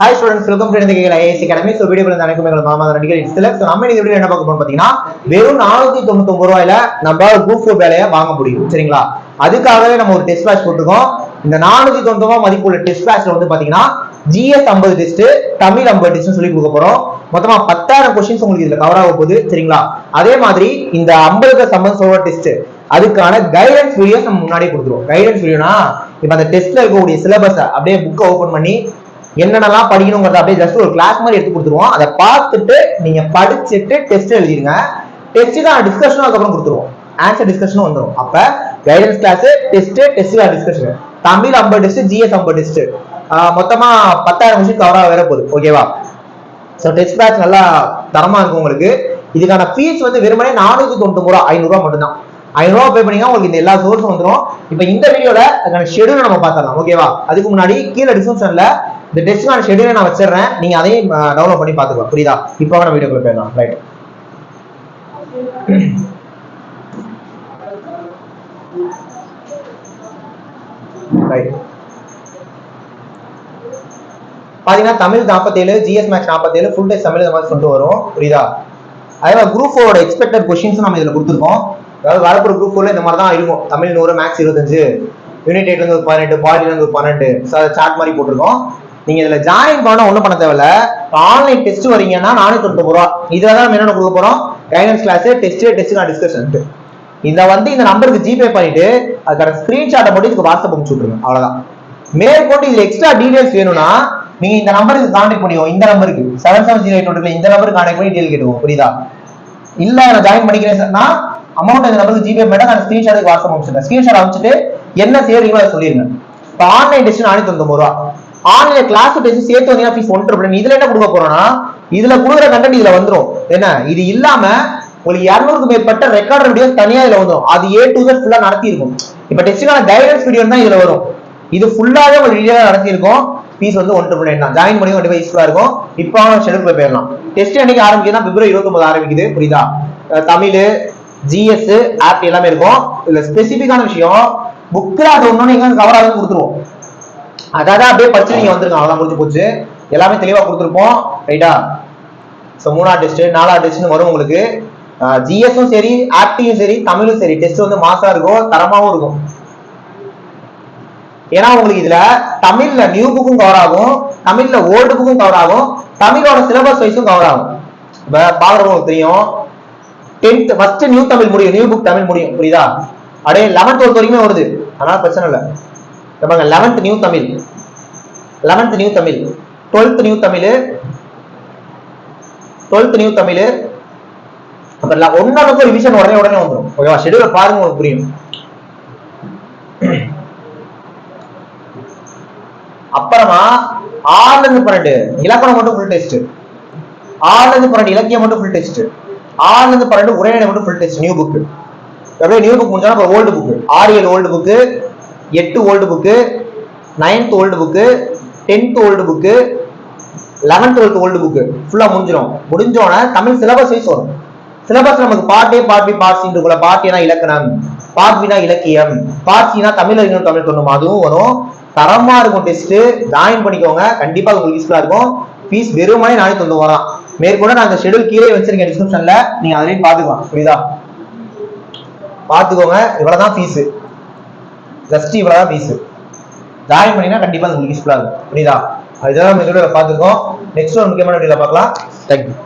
Hi students, welcome to the IAS Academy. So video அனைக்கும் எங்கள் மாமா நடிகர் இட்ஸ்ல. So நம்ம இந்த வீடியோ என்ன பார்க்க போறோம் பாத்தீங்கன்னா வெறும் 499 ரூபாயில நம்ம குரூப் 4 வேலையை வாங்க முடியும். சரிங்களா? அதுக்காகவே நம்ம ஒரு டெஸ்ட் பேட்ச் போட்டுருக்கோம். இந்த 499 ரூபாய் மதிப்புள்ள டெஸ்ட் பேட்ச்ல வந்து பாத்தீங்கன்னா GS 50 டெஸ்ட், தமிழ் 50 டெஸ்ட் சொல்லி கொடுக்க போறோம். மொத்தமா 10000 क्वेश्चंस உங்களுக்கு இதுல கவர் ஆக போகுது. சரிங்களா? அதே மாதிரி இந்த 50 சம்பந்தமான டெஸ்ட் அதுக்கான கைடன்ஸ் வீடியோஸ் நம்ம முன்னாடியே கொடுத்துருவோம். கைடன்ஸ் வீடியோனா இப்ப அந்த டெஸ்ட்ல இருக்கக்கூடிய சிலபஸை அப்படியே புக்கை ஓபன் பண்ணி என்னென்னலாம் படிக்கணுங்கிறத அப்படியே ஜஸ்ட் ஒரு கிளாஸ் மாதிரி எடுத்து கொடுத்துருவோம். அதை பார்த்துட்டு நீங்க படிச்சுட்டு டெஸ்ட் எழுதிருங்க. டெஸ்ட் தான் டிஸ்கஷனும் அதுக்கப்புறம் கொடுத்துருவோம். ஆன்சர் டிஸ்கஷனும் வந்துடும். அப்ப guidance class, test discussion, Tamil 50 test, GS 50 test, மொத்தமா 10000 கொஸ்டின் கவர் ஆக வேற போகுது. ஓகேவா? ஸோ டெஸ்ட் பேட்ச் நல்லா தரமா இருக்கும் உங்களுக்கு. இதுக்கான ஃபீஸ் வந்து வெறுமனே 499 ரூபா, 500 ரூபா மட்டும் தான். 500 ரூபா பே பண்ணீங்கன்னா உங்களுக்கு இந்த எல்லா சோர்ஸும் வந்துடும். இப்போ இந்த வீடியோல அதுக்கான ஷெடியூல் நம்ம பார்த்துடலாம். ஓகேவா? அதுக்கு முன்னாடி கீழே டிஸ்கிரிப்ஷன்ல இந்த டெஸ்ட்க்கான ஷெடியூலை நான் வச்சிடுறேன். நீங்க அதையும் டவுன்லோட் பண்ணி பார்த்துக்கலாம். புரியுதா? இப்போ நம்ம வீடியோக்குள்ள போயிடலாம். ரைட். ரைட். பாத்தீங்கன்னா Tamil 47, GS max 47, full test Tamil இந்த மாதிரி சொல்லிட்டு வரும். புரியுதா? அதே மாதிரி குரூப் 4 எக்ஸ்பெக்டட் கொஸ்டின்ஸ் நம்ம இதுல கொடுத்துருக்கோம். அதாவது வரப்போற குரூப் 4 இந்த மாதிரி தான் இருக்கும். தமிழ் 100, மேக்ஸ் 25, யூனிட் 8 இருந்து 18, பாலிட்டில இருந்து 12, சார்ட் மாதிரி போட்டிருக்கோம். நீங்க இதுல ஜாயின் பண்ண ஒண்ணும் பண்ண தேவையில்ல. ஆன்லைன் டெஸ்ட் வரீங்கன்னா 499 ரூபா. இதுல தான் நம்ம என்ன கொடுக்க போறோம்? Guidance class, test discussion. இத வந்து இந்த நம்பருக்கு ஜிபே பண்ணிட்டு அதுக்கான ஸ்கிரீன்ஷாட்டை போட்டு இதுக்கு வாட்ஸ்அப் அனுப்பிச்சு விட்டுருங்க. அவ்வளவுதான். மேற்கொண்டு இதுல எக்ஸ்ட்ரா டீடைல்ஸ் வேணும்னா நீங்க இந்த நம்பருக்கு கான்டாக்ட் பண்ணிக்கோங்க. இந்த நம்பருக்கு 7708 இந்த நம்பருக்கு கான்டாக்ட் பண்ணி டீடைல் கேட்டுவோம். புரியுதா? இல்ல நான் ஜாயின் பண்ணிக்கிறேன்னா அமௌண்ட் இந்த நம்பருக்கு ஜிபே பண்ணா நான் ஸ்கிரீன்ஷாட் வாட்ஸ்அப் அனுப்பிச்சிட்டேன். ஸ்கிரீன்ஷாட் அனுப்பிச்சிட்டு என்ன செய்யறீங்களோ அதை சொல்லிருங்க. இப்போ ஆன்லைன் டெஸ்ட் 499 ரூபா. ஆன்லைன் கிளாஸ் டெஸ்ட் சேர்த்து வந்தீங்கன்னா ஃபீஸ் 1 இதுல என்ன கொடுக்க போறோம்னா இதுல கொடுக்குற கண்டென்ட் இதுல வந்துடும். என்ன இது இல்லாம உங்களுக்கு 200க்கு மேற்பட்ட ரெக்கார்ட் வீடியோஸ் தனியா இதுல வந்துடும். அது A to Z ஃபுல்லா நடத்தி இருக்கும். இப்ப டெஸ்டுக்கான கைடன்ஸ் வீடியோ தான் இதுல வரும். இது ஃபுல்லாவே உங்களுக்கு வீடியோ நடத்தி இருக்கும். ஃபீஸ் வந்து 1 தான். ஜாயின் பண்ணி கண்டிப்பா யூஸ்ஃபுல்லா இருக்கும். இப்போ ஷெட்யூல் போயிடலாம். டெஸ்ட் என்னைக்கு ஆரம்பிக்குதுன்னா February 29 ஆரம்பிக்குது. புரியுதா? தமிழ், GS, ஆப் எல்லாமே இருக்கும். இதுல ஸ்பெசிபிக்கான விஷயம் புக்ல அது ஒண்ணு எங்க கவர் ஆகுது கொடுத்துருவோம். அதாவது அப்படியே படிச்சு நீங்க வந்துருங்க. அவ்வளவுதான், முடிஞ்சு போச்சு. எல்லாமே தெளிவா கொடுத்துருப்போம். ரைட்டா? சோ 3ஆவது டெஸ்ட் 4ஆவது டெஸ்ட் வரும் உங்களுக்கு. GSும் சரி, ஆப்டியும் சரி, தமிழும் சரி டெஸ்ட் வந்து மாசா இருக்கும், தரமாவும் இருக்கும். ஏன்னா உங்களுக்கு இதுல தமிழ்ல நியூ புக்கும் கவர் ஆகும், தமிழ்ல ஓல்டு புக்கும் கவர் ஆகும், தமிழோட சிலபஸ் வைஸும் கவர் ஆகும். பாக்குறவங்களுக்கு தெரியும் 10th ஃபர்ஸ்ட் நியூ தமிழ் முடியும், நியூ புக் தமிழ் முடியும். புரியுதா? அப்படியே 11th வரைக்குமே வருது. அதனால பிரச்சனை இல்லை. 11th new Tamil, 11th new Tamil, 12th new Tamil, 12th new Tamil. அப்புறம் ஒன்னொன்னுக்கும் ரிவிஷன் உடனே வந்துடும். ஓகேவா? ஷெட்யூல் பாருங்க, உங்களுக்கு புரியும். அப்புறமா 6ல இருந்து 12 இலக்கணம் மட்டும் ஃபுல் டெஸ்ட், 6ல இருந்து 12 இலக்கியம் மட்டும் ஃபுல் டெஸ்ட், 6ல இருந்து 12 உரைநடை மட்டும் ஃபுல் டெஸ்ட். நியூ புக் அப்படியே நியூ புக் முடிஞ்சா அப்புறம் old book 6 7 old book, 8 old book, 9th old book, 10th old book, 11th 12th old book ஃபுல்லா முடிஞ்சிடும். முடிஞ்சோன்னா தமிழ் சிலபஸ் வைஸ் வரும். சிலபஸ் நமக்கு part A, part B, part C இருக்குள்ள. Part A இலக்கணம், பார்ட் B இலக்கியம், பார்ட் C தமிழ் அறிஞர் தமிழ் சொல்லணும், அதுவும் வரும். தரமா இருக்கும் டெஸ்ட். ஜாயின் பண்ணிக்கோங்க, கண்டிப்பா உங்களுக்கு யூஸ்ஃபுல்லா இருக்கும். ஃபீஸ் வெறுமனே 499 ரூபா. மேற்கொண்டு நான் அந்த ஷெட்யூல் கீழே வச்சிருக்கேன் டிஸ்கிரிப்ஷன்ல, நீங்க அதையும் பாத்துக்கலாம். புரியுதா? பாத்துக்கோங்க. இவ்வளவுதான் ஃபீஸ், ஜஸ்ட் இவ்வளவுதான் ஃபீஸ். ஜாயின் பண்ணீங்கன்னா கண்டிப்பா உங்களுக்கு யூஸ்ஃபுல்லா இருக்கும். புரியுதா? இதெல்லாம் நம்ம பார்த்துருக்கோம். நெக்ஸ்ட் ஒரு முக்கியமான வீடியோல பார்க்கலாம். தேங்க்யூ.